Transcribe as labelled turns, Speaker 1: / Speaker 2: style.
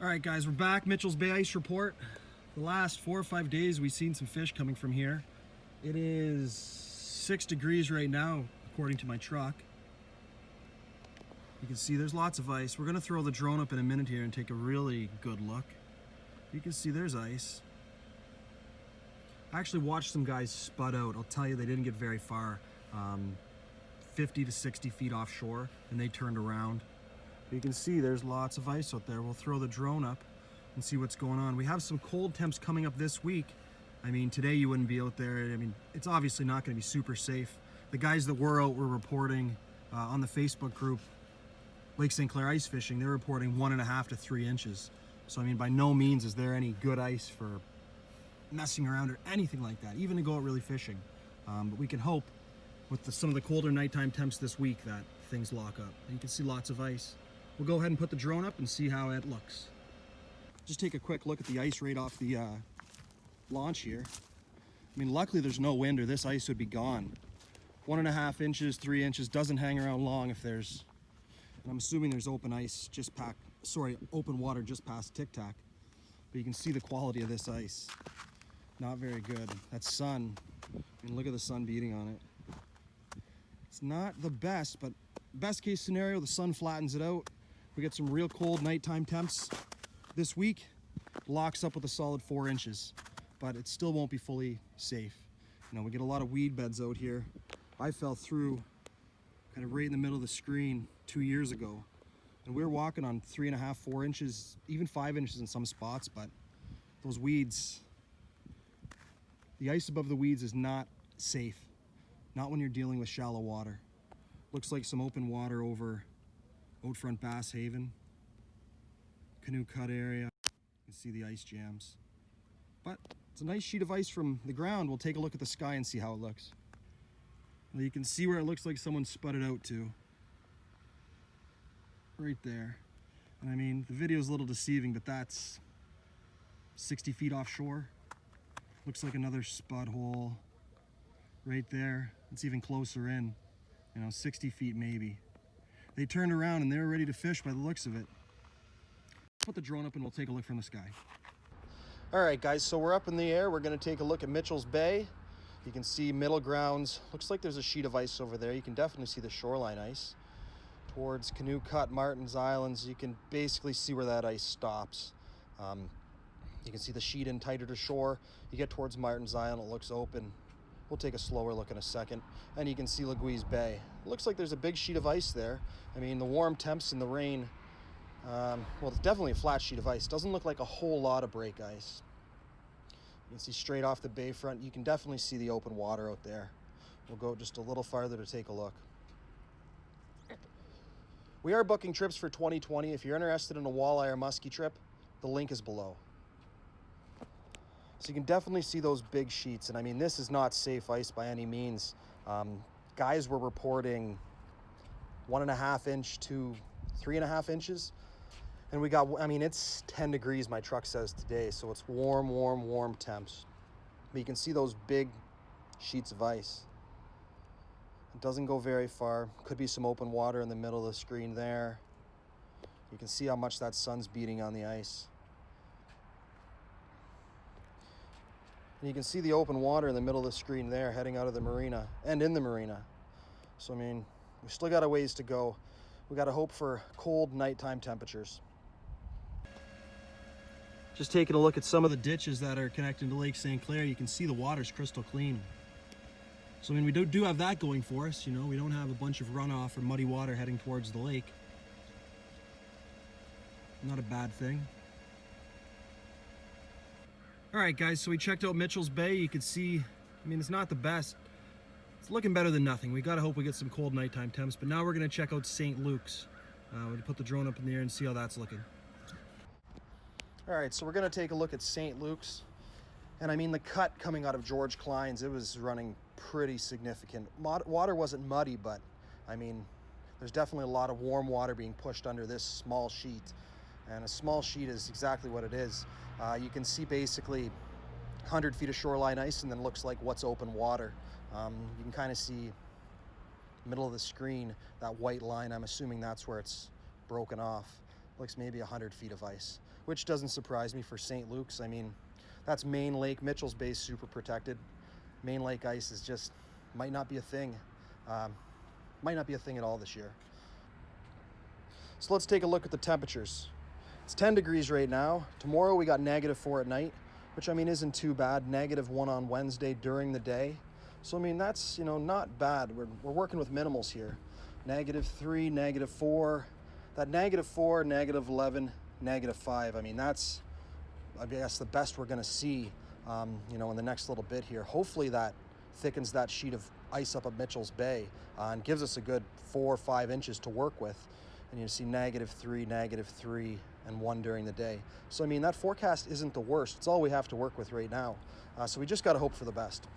Speaker 1: All right, guys, we're back. Mitchell's Bay ice report. The last 4 or 5 days, we've seen some fish coming from here. It is 6 degrees right now, according to my truck. You can see there's lots of ice. We're gonna throw the drone up in a minute here and take a really good look. You can see there's ice. I actually watched some guys spud out. I'll tell you, they didn't get very far. 50 to 60 feet offshore, and they turned around. You can see there's lots of ice out there. We'll throw the drone up and see what's going on. We have some cold temps coming up this week. I mean, today you wouldn't be out there. I mean, it's obviously not going to be super safe. The guys that were out were reporting on the Facebook group, Lake St. Clair ice fishing, they're reporting 1.5 to 3 inches. So, I mean, by no means is there any good ice for messing around or anything like that, even to go out really fishing. But we can hope with some of the colder nighttime temps this week that things lock up. And you can see lots of ice. We'll go ahead and put the drone up and see how it looks. Just take a quick look at the ice right off the launch here. I mean, luckily there's no wind or this ice would be gone. 1.5 inches, 3 inches, doesn't hang around long if there's, and I'm assuming there's open ice just open water just past Tic Tac. But you can see the quality of this ice. Not very good. That sun, I mean, look at the sun beating on it. It's not the best, but best case scenario, the sun flattens it out. We get some real cold nighttime temps this week, locks up with a solid 4 inches, but it still won't be fully safe. You know, we get a lot of weed beds out here. I fell through kind of right in the middle of the screen 2 years ago, and we were walking on 3.5, 4 inches, even 5 inches in some spots, but those weeds, the ice above the weeds is not safe, not when you're dealing with shallow water. Looks like some open water over Outfront Bass Haven, Canoe Cut area. You can see the ice jams. But it's a nice sheet of ice from the ground. We'll take a look at the sky and see how it looks. Well, you can see where it looks like someone spud it out to. Right there. And I mean, the video is a little deceiving, but that's 60 feet offshore. Looks like another spud hole right there. It's even closer in, 60 feet maybe. They turned around and they were ready to fish by the looks of it. Put the drone up and we'll take a look from the sky. All right, guys, so we're up in the air. We're gonna take a look at Mitchell's Bay. You can see middle grounds. Looks like there's a sheet of ice over there. You can definitely see the shoreline ice. Towards Canoe Cut, Martin's Islands, you can basically see where that ice stops. You can see the sheet in tighter to shore. You get towards Martin's Island, it looks open. We'll take a slower look in a second. And you can see Laguise Bay. Looks like there's a big sheet of ice there. I mean, the warm temps and the rain, well, it's definitely a flat sheet of ice. Doesn't look like a whole lot of break ice. You can see straight off the bayfront. You can definitely see the open water out there. We'll go just a little farther to take a look. We are booking trips for 2020. If you're interested in a walleye or muskie trip, the link is below. So you can definitely see those big sheets. And I mean, this is not safe ice by any means. Guys were reporting 1.5 inch to 3.5 inches. And we got, I mean, it's 10 degrees, my truck says today. So it's warm, warm, warm temps. But you can see those big sheets of ice. It doesn't go very far. Could be some open water in the middle of the screen there. You can see how much that sun's beating on the ice. And you can see the open water in the middle of the screen there heading out of the marina and in the marina. So, I mean, we still got a ways to go. We got to hope for cold nighttime temperatures. Just taking a look at some of the ditches that are connecting to Lake St. Clair, you can see the water's crystal clean. So, I mean, we do have that going for us, we don't have a bunch of runoff or muddy water heading towards the lake. Not a bad thing. All right, guys, so we checked out Mitchell's Bay. You can see, I mean, it's not the best. It's looking better than nothing. We gotta hope we get some cold nighttime temps, but now we're gonna check out St. Luke's. We'll put the drone up in the air and see how that's looking. All right, so we're gonna take a look at St. Luke's. And I mean, the cut coming out of George Klein's, it was running pretty significant. Water wasn't muddy, but I mean, there's definitely a lot of warm water being pushed under this small sheet. And a small sheet is exactly what it is. You can see basically 100 feet of shoreline ice, and then looks like what's open water. You can kind of see middle of the screen, that white line. I'm assuming that's where it's broken off. Looks maybe 100 feet of ice. which doesn't surprise me for St. Luke's. I mean, that's Main Lake. Mitchell's Bay is super protected. Main Lake ice is just, might not be a thing. Might not be a thing at all this year. So let's take a look at the temperatures. It's 10 degrees right now. Tomorrow we got -4 at night, which I mean isn't too bad. -1 on Wednesday during the day. So I mean that's, you know, not bad. We're working with minimals here. -3, -4. That -4, -11, -5. I mean that's, I guess, the best we're going to see, you know, in the next little bit here. Hopefully that thickens that sheet of ice up at Mitchell's Bay and gives us a good 4 or 5 inches to work with. And you see -3, -3, and 1 during the day. So I mean that forecast isn't the worst. It's all we have to work with right now. So we just got to hope for the best.